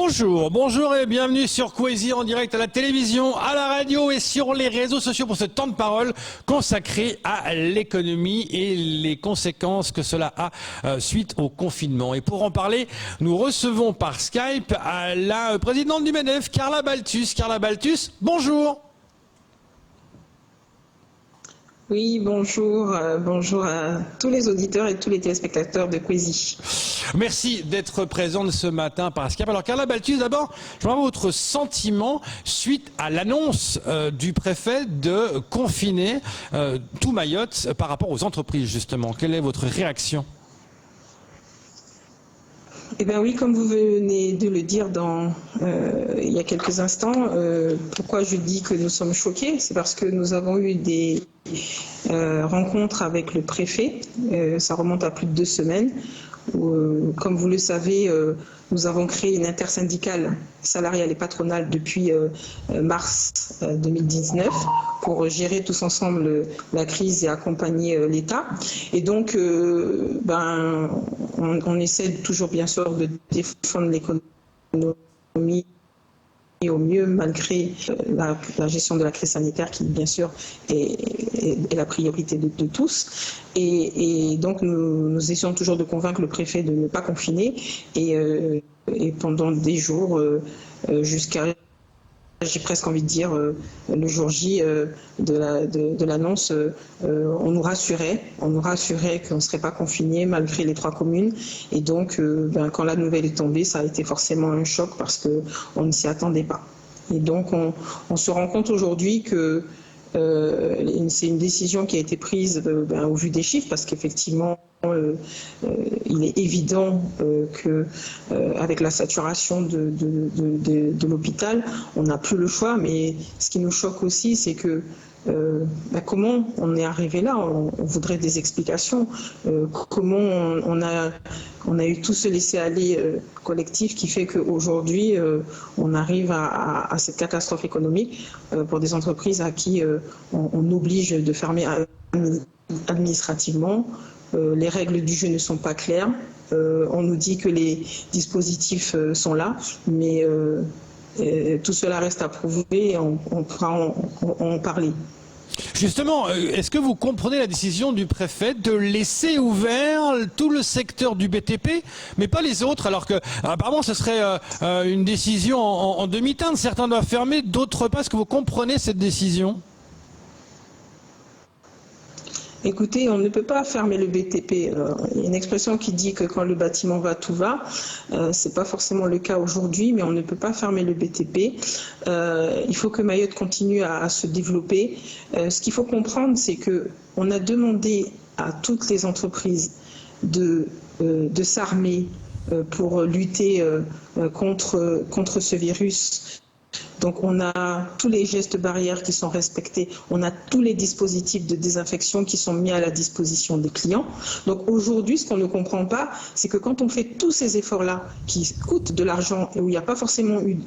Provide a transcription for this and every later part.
Bonjour et bienvenue sur Kwesi en direct à la télévision, à la radio et sur les réseaux sociaux pour ce temps de parole consacré à l'économie et les conséquences que cela a suite au confinement. Et pour en parler, nous recevons par Skype la présidente du MEDEF, Carla Balthus. Carla Balthus, bonjour. Oui, bonjour. Bonjour à tous les auditeurs et tous les téléspectateurs de Kwesi. Merci d'être présente ce matin par Skype. Alors Carla Balthus, d'abord, je voudrais avoir votre sentiment suite à l'annonce du préfet de confiner tout Mayotte par rapport aux entreprises, justement. Quelle est votre réaction ? Eh bien oui, comme vous venez de le dire il y a quelques instants, pourquoi je dis que nous sommes choqués, c'est parce que nous avons eu des rencontres avec le préfet, ça remonte à plus de 2 semaines, où, comme vous le savez, nous avons créé une intersyndicale salariale et patronale depuis mars 2019 pour gérer tous ensemble la crise et accompagner l'État. Et donc, on essaie toujours bien sûr de défendre l'économie au mieux, malgré la gestion de la crise sanitaire qui, bien sûr, est la priorité de tous. Et donc, nous essayons toujours de convaincre le préfet de ne pas confiner. Et pendant des jours, jusqu'à, j'ai presque envie de dire, le jour J de l'annonce, on nous rassurait qu'on ne serait pas confiné malgré les 3 communes. Et donc, quand la nouvelle est tombée, ça a été forcément un choc parce qu'on ne s'y attendait pas. Et donc, on se rend compte aujourd'hui que c'est une décision qui a été prise au vu des chiffres, parce qu'effectivement, il est évident qu'avec la saturation de l'hôpital, on n'a plus le choix. Mais ce qui nous choque aussi, c'est que comment on est arrivé là. On voudrait des explications. Comment on a eu tout ce laisser-aller collectif qui fait qu'aujourd'hui, on arrive à cette catastrophe économique pour des entreprises à qui on oblige de fermer administrativement. Les règles du jeu ne sont pas claires. On nous dit que les dispositifs sont là, mais tout cela reste à prouver et on pourra en parler. Justement, est-ce que vous comprenez la décision du préfet de laisser ouvert tout le secteur du BTP, mais pas les autres, alors que apparemment ce serait une décision en demi-teinte, certains doivent fermer, d'autres pas. Est-ce que vous comprenez cette décision ? Écoutez, on ne peut pas fermer le BTP. Il y a une expression qui dit que quand le bâtiment va, tout va. C'est pas forcément le cas aujourd'hui, mais on ne peut pas fermer le BTP. Il faut que Mayotte continue à se développer. Ce qu'il faut comprendre, c'est que on a demandé à toutes les entreprises de s'armer pour lutter contre ce virus. Donc on a tous les gestes barrières qui sont respectés, on a tous les dispositifs de désinfection qui sont mis à la disposition des clients. Donc aujourd'hui, ce qu'on ne comprend pas, c'est que quand on fait tous ces efforts-là qui coûtent de l'argent et où il n'y a pas forcément eu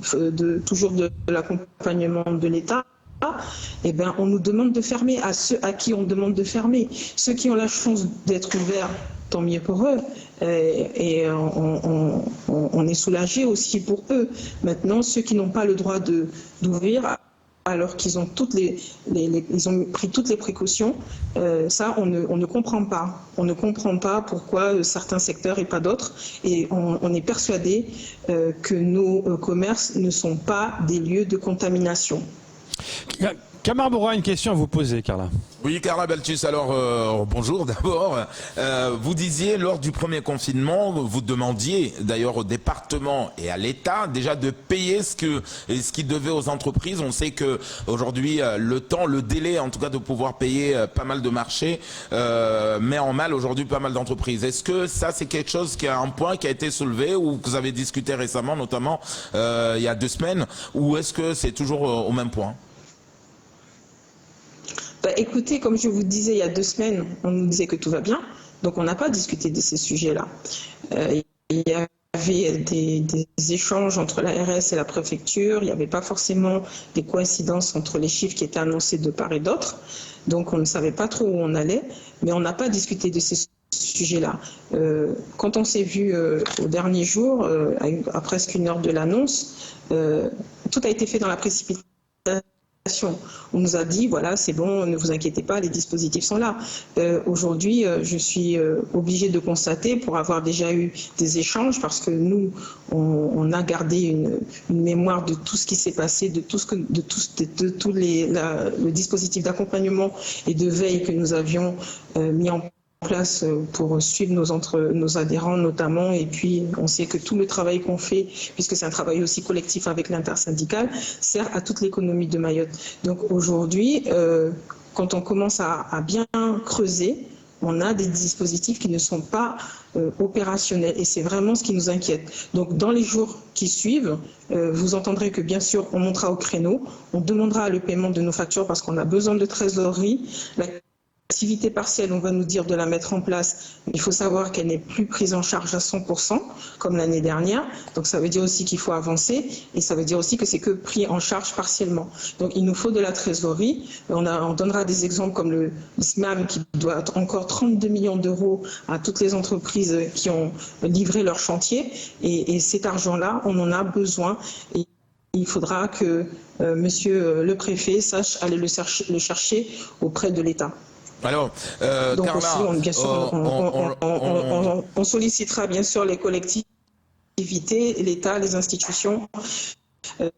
toujours de l'accompagnement de l'État, eh ben, on nous demande de fermer à ceux à qui on demande de fermer. Ceux qui ont la chance d'être ouverts, tant mieux pour eux. Et on est soulagé aussi pour eux. Maintenant, ceux qui n'ont pas le droit d'ouvrir, alors qu'ils ont ils ont pris toutes les précautions, ça, on ne comprend pas. On ne comprend pas pourquoi certains secteurs et pas d'autres. Et on est persuadé que nos commerces ne sont pas des lieux de contamination. Kamar Boura, une question à vous poser, Carla. Oui, Carla Balthus, alors bonjour d'abord. Vous disiez lors du premier confinement, vous demandiez d'ailleurs au département et à l'État déjà de payer ce qui devait aux entreprises. On sait que aujourd'hui le délai en tout cas de pouvoir payer pas mal de marchés met en mal aujourd'hui pas mal d'entreprises. Est-ce que ça c'est quelque chose qui a un point qui a été soulevé ou que vous avez discuté récemment, notamment il y a 2 semaines, ou est-ce que c'est toujours au même point ? Écoutez, comme je vous disais il y a 2 semaines, on nous disait que tout va bien, donc on n'a pas discuté de ces sujets-là. Il y avait des échanges entre l'ARS et la préfecture, il n'y avait pas forcément des coïncidences entre les chiffres qui étaient annoncés de part et d'autre, donc on ne savait pas trop où on allait, mais on n'a pas discuté de ces sujet-là. Quand on s'est vu au dernier jour, à presque 1 heure de l'annonce, tout a été fait dans la précipitation. On nous a dit, voilà, c'est bon, ne vous inquiétez pas, les dispositifs sont là. Aujourd'hui, je suis obligée de constater, pour avoir déjà eu des échanges, parce que nous, on a gardé une mémoire de tout ce qui s'est passé, de tout le dispositif d'accompagnement et de veille que nous avions mis en place pour suivre nos adhérents notamment, et puis on sait que tout le travail qu'on fait, puisque c'est un travail aussi collectif avec l'intersyndical, sert à toute l'économie de Mayotte. Donc aujourd'hui, quand on commence à bien creuser, on a des dispositifs qui ne sont pas opérationnels, et c'est vraiment ce qui nous inquiète. Donc dans les jours qui suivent, vous entendrez que bien sûr on montera au créneau, on demandera le paiement de nos factures parce qu'on a besoin de trésorerie. L'activité partielle, on va nous dire de la mettre en place, mais il faut savoir qu'elle n'est plus prise en charge à 100%, comme l'année dernière. Donc ça veut dire aussi qu'il faut avancer, et ça veut dire aussi que c'est que pris en charge partiellement. Donc il nous faut de la trésorerie. On donnera des exemples comme le SMAM qui doit encore 32 millions d'euros à toutes les entreprises qui ont livré leur chantier. Et cet argent-là, on en a besoin. Et il faudra que monsieur le préfet sache aller le chercher auprès de l'État. Alors, donc Carla, aussi, bien sûr, on sollicitera bien sûr les collectivités, l'État, les institutions.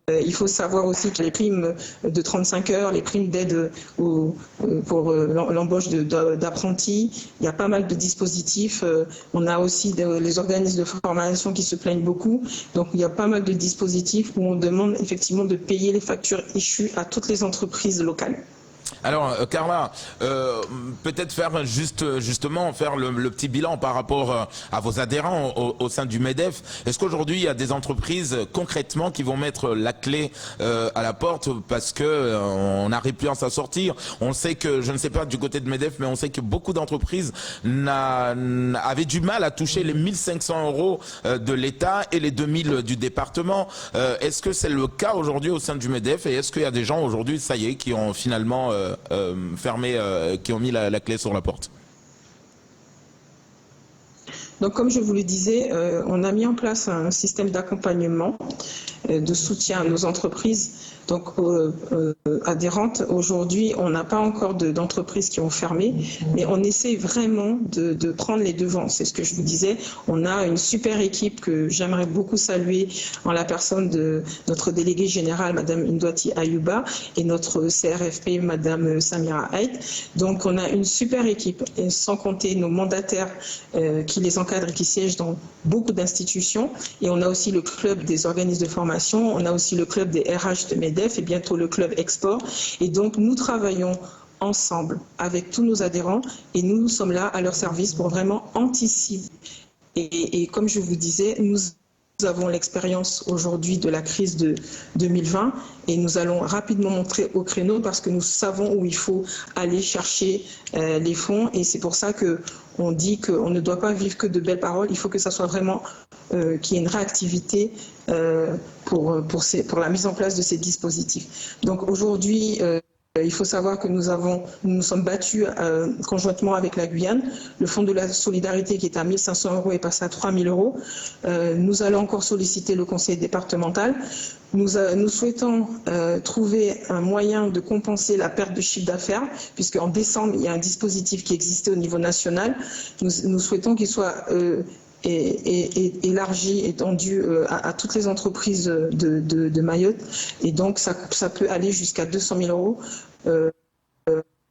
Il faut savoir aussi que les primes de 35 heures, les primes d'aide pour l'embauche d'apprentis, il y a pas mal de dispositifs. On a aussi les organismes de formation qui se plaignent beaucoup. Donc il y a pas mal de dispositifs où on demande effectivement de payer les factures échues à toutes les entreprises locales. Alors, Carla, peut-être faire justement faire le petit bilan par rapport à vos adhérents au sein du MEDEF. Est-ce qu'aujourd'hui il y a des entreprises concrètement qui vont mettre la clé à la porte parce que on n'arrive plus à s'en sortir? On sait que, je ne sais pas du côté de MEDEF, mais on sait que beaucoup d'entreprises avaient du mal à toucher les 1500 euros de l'État et les 2000 du département. Est-ce que c'est le cas aujourd'hui au sein du MEDEF, et est-ce qu'il y a des gens aujourd'hui, ça y est, qui ont finalement fermé, qui ont mis la clé sur la porte? Donc, comme je vous le disais, on a mis en place un système d'accompagnement, de soutien à nos entreprises donc adhérentes. Aujourd'hui, on n'a pas encore d'entreprises qui ont fermé, mais on essaie vraiment de prendre les devants. C'est ce que je vous disais. On a une super équipe que j'aimerais beaucoup saluer en la personne de notre déléguée générale, Madame Indouati Ayouba, et notre CRFP, Madame Samira Haït. Donc, on a une super équipe, et sans compter nos mandataires qui les encadrent et qui siègent dans beaucoup d'institutions. Et on a aussi le club des organismes de formation, on a aussi le club des RH de MEDEF et bientôt le club Export. Et donc, nous travaillons ensemble avec tous nos adhérents et nous sommes là à leur service pour vraiment anticiper. Et comme je vous disais, nous avons l'expérience aujourd'hui de la crise de 2020 et nous allons rapidement montrer au créneau parce que nous savons où il faut aller chercher les fonds, et c'est pour ça qu'on dit qu'on ne doit pas vivre que de belles paroles, il faut que ça soit vraiment qu'il y ait une réactivité pour la mise en place de ces dispositifs. Donc aujourd'hui, il faut savoir que nous nous sommes battus conjointement avec la Guyane. Le fonds de la solidarité qui est à 1500 euros est passé à 3000 euros. Nous allons encore solliciter le conseil départemental. Nous souhaitons trouver un moyen de compenser la perte de chiffre d'affaires, puisqu'en décembre, il y a un dispositif qui existait au niveau national. Nous souhaitons qu'il soit élargi, étendu à toutes les entreprises de Mayotte. Et donc, ça peut aller jusqu'à 200 000 euros.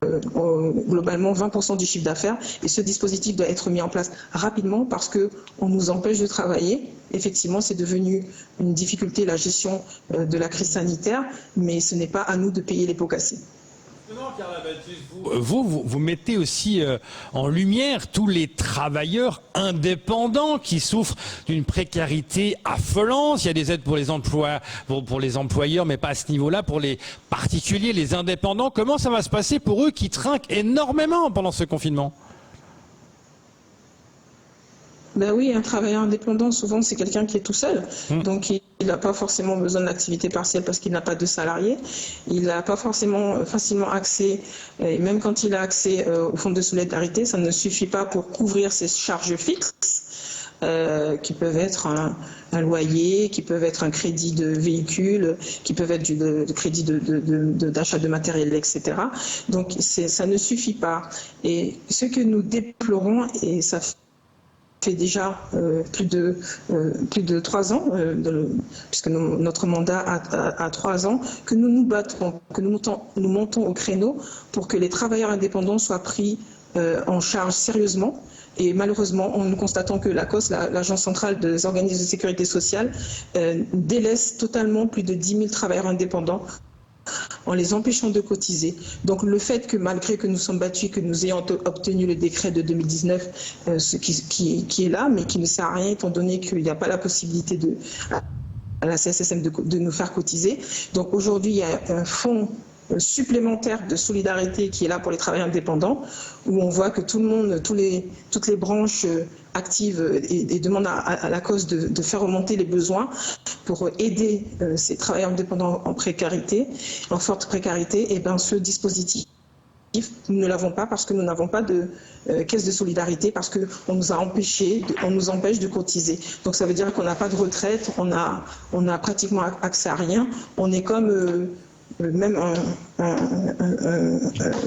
Globalement 20% du chiffre d'affaires, et ce dispositif doit être mis en place rapidement parce qu'on nous empêche de travailler. Effectivement, c'est devenu une difficulté la gestion de la crise sanitaire, mais ce n'est pas à nous de payer les pots cassés. Vous mettez aussi en lumière tous les travailleurs indépendants qui souffrent d'une précarité affolante. Il y a des aides pour les employeurs, mais pas à ce niveau-là, pour les particuliers, les indépendants. Comment ça va se passer pour eux qui trinquent énormément pendant ce confinement ? Ben oui, un travailleur indépendant, souvent, c'est quelqu'un qui est tout seul. Donc, il n'a pas forcément besoin de l'activité partielle parce qu'il n'a pas de salarié. Il n'a pas forcément facilement accès, et même quand il a accès au fonds de solidarité, ça ne suffit pas pour couvrir ses charges fixes, qui peuvent être un loyer, qui peuvent être un crédit de véhicule, qui peuvent être du crédit d'achat de matériel, etc. Donc, ça ne suffit pas. Et ce que nous déplorons, et ça fait déjà plus de 3 ans, puisque notre mandat a 3 ans, que nous nous battons, que nous montons au créneau pour que les travailleurs indépendants soient pris en charge sérieusement. Et malheureusement, nous constatons que l'ACOSS, l'Agence centrale des organismes de sécurité sociale, délaisse totalement plus de 10 000 travailleurs indépendants en les empêchant de cotiser. Donc le fait que malgré que nous sommes battus, que nous ayons obtenu le décret de 2019, ce qui est là, mais qui ne sert à rien étant donné qu'il n'y a pas la possibilité à la CSSM de nous faire cotiser. Donc aujourd'hui, il y a un fonds supplémentaire de solidarité qui est là pour les travailleurs indépendants, où on voit que tout le monde, toutes les branches actives et demandent à la cause de faire remonter les besoins pour aider ces travailleurs indépendants en précarité, en forte précarité. Et bien ce dispositif, nous ne l'avons pas parce que nous n'avons pas de caisse de solidarité, parce qu'on nous a empêché, on nous empêche de cotiser. Donc ça veut dire qu'on n'a pas de retraite, on a pratiquement accès à rien. On est comme même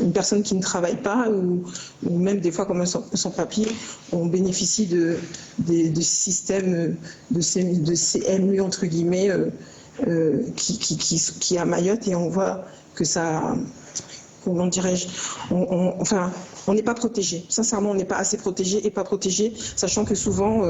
une personne qui ne travaille pas, ou même des fois comme sans papier, on bénéficie des systèmes de CMU entre guillemets qui est à Mayotte, et on voit que ça, comment dirais-je, on n'est pas protégé. Sincèrement, on n'est pas assez protégé et pas protégé, sachant que souvent,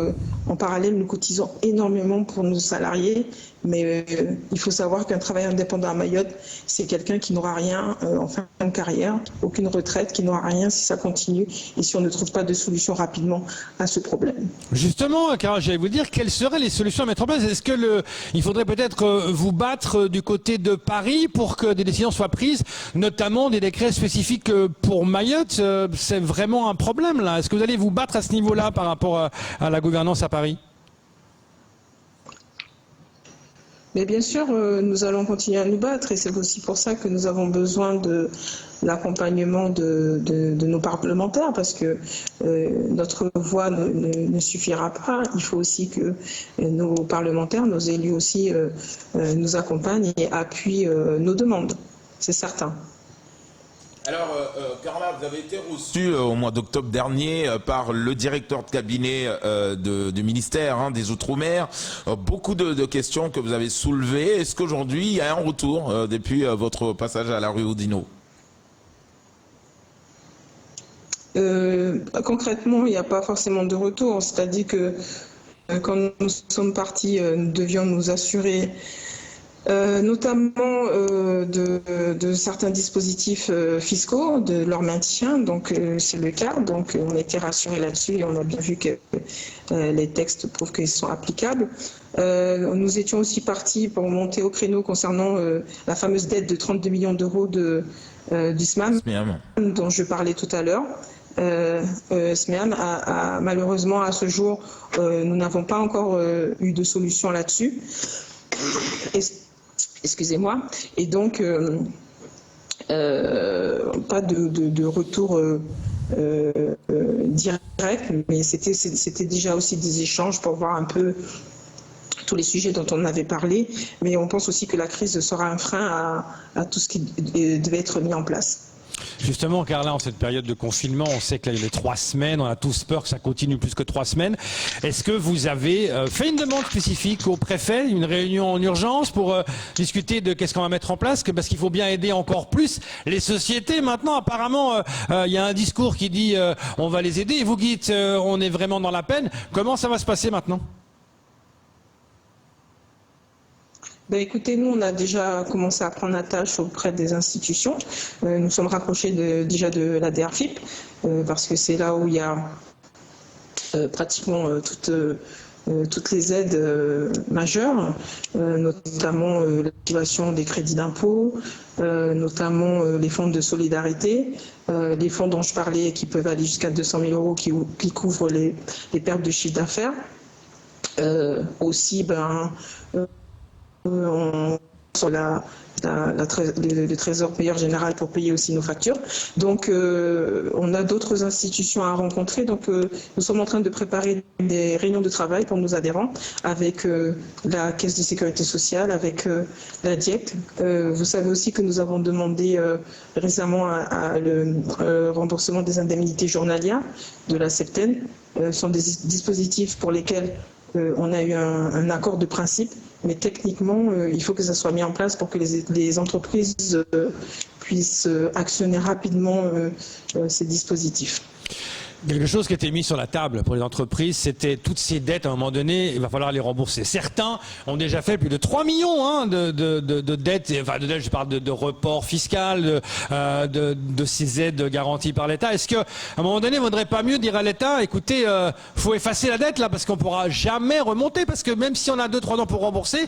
en parallèle, nous cotisons énormément pour nos salariés. Mais il faut savoir qu'un travailleur indépendant à Mayotte, c'est quelqu'un qui n'aura rien en fin de carrière, aucune retraite, qui n'aura rien si ça continue et si on ne trouve pas de solution rapidement à ce problème. Justement, car j'allais vous dire, quelles seraient les solutions à mettre en place? Est-ce que il faudrait peut-être vous battre du côté de Paris pour que des décisions soient prises, notamment des décrets spécifiques pour Mayotte? C'est vraiment un problème là. Est-ce que vous allez vous battre à ce niveau-là par rapport à la gouvernance à Paris? Mais bien sûr, nous allons continuer à nous battre, et c'est aussi pour ça que nous avons besoin de l'accompagnement de nos parlementaires, parce que notre voix ne suffira pas. Il faut aussi que nos parlementaires, nos élus aussi, nous accompagnent et appuient nos demandes, c'est certain. Alors, Carla, vous avez été reçue au mois d'octobre dernier par le directeur de cabinet du ministère des Outre-mer. Beaucoup de questions que vous avez soulevées. Est-ce qu'aujourd'hui, il y a un retour depuis votre passage à la rue Oudinot? Concrètement, il n'y a pas forcément de retour. C'est-à-dire que quand nous sommes partis, nous devions nous assurer notamment de certains dispositifs fiscaux, de leur maintien. Donc c'est le cas. Donc on a été rassurés là-dessus et on a bien vu que les textes prouvent qu'ils sont applicables. Nous étions aussi partis pour monter au créneau concernant la fameuse dette de 32 millions d'euros du SMAM, dont je parlais tout à l'heure. SMEAM malheureusement à ce jour, nous n'avons pas encore eu de solution là-dessus. Excusez-moi. Et donc, pas de retour direct, mais c'était déjà aussi des échanges pour voir un peu tous les sujets dont on avait parlé. Mais on pense aussi que la crise sera un frein à tout ce qui devait être mis en place. Justement, Carla, en cette période de confinement, on sait qu'il y a les 3 semaines, on a tous peur que ça continue plus que 3 semaines. Est-ce que vous avez fait une demande spécifique au préfet, une réunion en urgence pour discuter de qu'est-ce qu'on va mettre en place, parce qu'il faut bien aider encore plus les sociétés maintenant? Apparemment, il y a un discours qui dit on va les aider, et vous dites on est vraiment dans la peine. Comment ça va se passer maintenant? Ben écoutez, nous, on a déjà commencé à prendre la tâche auprès des institutions. Nous sommes rapprochés déjà de la DRFIP, parce que c'est là où il y a pratiquement toute toutes les aides majeures, notamment l'activation des crédits d'impôt, notamment les fonds de solidarité, les fonds dont je parlais qui peuvent aller jusqu'à 200 000 euros qui couvrent les pertes de chiffre d'affaires. Aussi, sur le trésor payeur général pour payer aussi nos factures. Donc, on a d'autres institutions à rencontrer. Donc, nous sommes en train de préparer des réunions de travail pour nos adhérents avec la Caisse de sécurité sociale, avec la DIEC. Vous savez aussi que nous avons demandé récemment le remboursement des indemnités journalières de la SEPTEN. Ce sont des dispositifs pour lesquels on a eu un accord de principe, mais techniquement, il faut que ça soit mis en place pour que les entreprises puissent actionner rapidement ces dispositifs. Quelque chose qui était mis sur la table pour les entreprises, c'était toutes ces dettes, à un moment donné, il va falloir les rembourser. Certains ont déjà fait plus de 3 millions de dettes, enfin de dettes, je parle de report fiscal, de ces aides garanties par l'État. Est-ce qu'à un moment donné, il ne vaudrait pas mieux dire à l'État, écoutez, faut effacer la dette là, parce qu'on ne pourra jamais remonter, parce que même si on a 2-3 ans pour rembourser,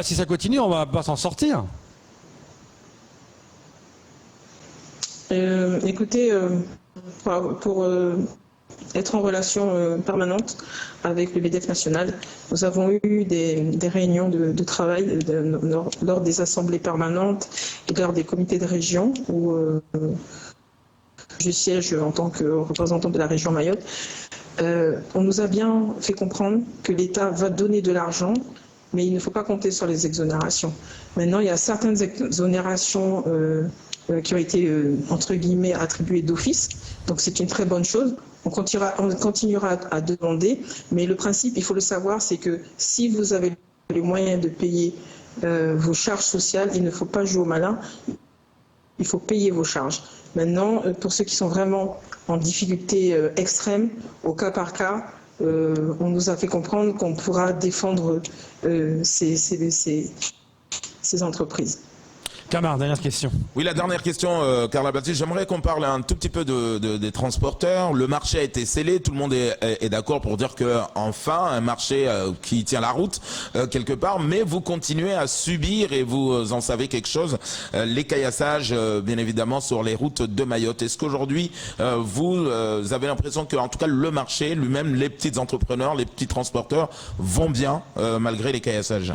si ça continue, on ne va pas s'en sortir. Écoutez, pour être en relation permanente avec le BDF national, nous avons eu des réunions de travail lors des assemblées permanentes et lors des comités de région où je siège en tant que représentant de la région Mayotte. On nous a bien fait comprendre que l'État va donner de l'argent, mais il ne faut pas compter sur les exonérations. Maintenant, il y a certaines exonérations qui ont été, entre guillemets, attribuées d'office. Donc c'est une très bonne chose. On continuera à demander, mais le principe, il faut le savoir, c'est que si vous avez les moyens de payer vos charges sociales, il ne faut pas jouer au malin, il faut payer vos charges. Maintenant, pour ceux qui sont vraiment en difficulté extrême, au cas par cas, on nous a fait comprendre qu'on pourra défendre ces entreprises. Camar, dernière question. Oui, la dernière question, Carla Baptiste. J'aimerais qu'on parle un tout petit peu des transporteurs. Le marché a été scellé, tout le monde est d'accord pour dire que enfin un marché qui tient la route quelque part, mais vous continuez à subir, et vous en savez quelque chose, les caillassages bien évidemment sur les routes de Mayotte. Est-ce qu'aujourd'hui vous avez l'impression que en tout cas le marché lui-même, les petits entrepreneurs, les petits transporteurs vont bien malgré les caillassages?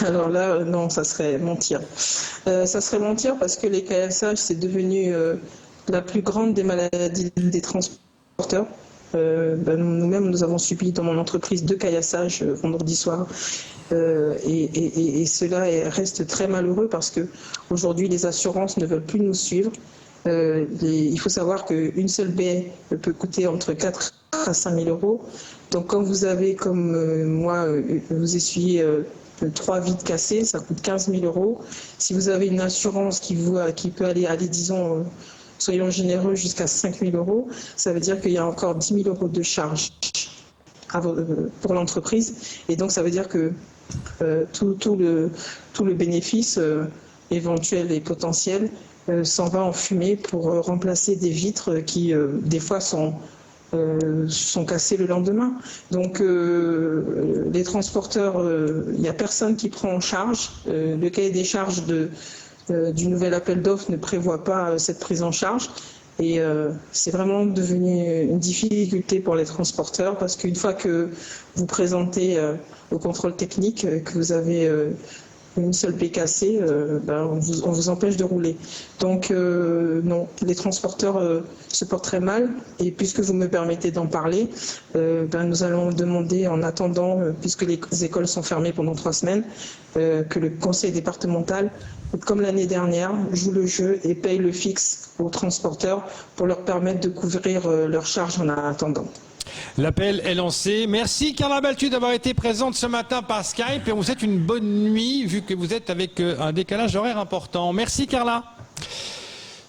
Alors là, non, ça serait mentir. Ça serait mentir parce que les caillassages, c'est devenu la plus grande des maladies des transporteurs. Nous-mêmes, nous avons subi dans mon entreprise 2 caillassages vendredi soir. Et cela reste très malheureux parce que aujourd'hui, les assurances ne veulent plus nous suivre. Il faut savoir qu'une seule baie peut coûter entre 4 à 5 000 euros. Donc quand vous avez, comme moi, vous essuyez 3 vitres cassées, ça coûte 15 000 euros. Si vous avez une assurance qui peut aller, disons, soyons généreux, jusqu'à 5 000 euros, ça veut dire qu'il y a encore 10 000 euros de charges pour l'entreprise. Et donc, ça veut dire que tout le bénéfice éventuel et potentiel s'en va en fumée pour remplacer des vitres qui, des fois, sont cassés le lendemain. Donc les transporteurs, il n'y a personne qui prend en charge. Le cahier des charges du nouvel appel d'offres ne prévoit pas cette prise en charge. Et c'est vraiment devenu une difficulté pour les transporteurs parce qu'une fois que vous présentez au contrôle technique que vous avez une seule plaie cassée, on vous empêche de rouler. Donc non, les transporteurs se portent très mal. Et puisque vous me permettez d'en parler, nous allons demander en attendant, puisque les écoles sont fermées pendant 3 semaines, que le conseil départemental, comme l'année dernière, joue le jeu et paye le fixe aux transporteurs pour leur permettre de couvrir leurs charges en attendant. L'appel est lancé. Merci Carla Baltu d'avoir été présente ce matin par Skype et on vous souhaite une bonne nuit vu que vous êtes avec un décalage horaire important. Merci Carla.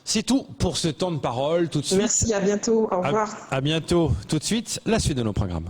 C'est tout pour ce temps de parole. Tout de suite. Merci, à bientôt. Au revoir. À bientôt. Tout de suite, la suite de nos programmes.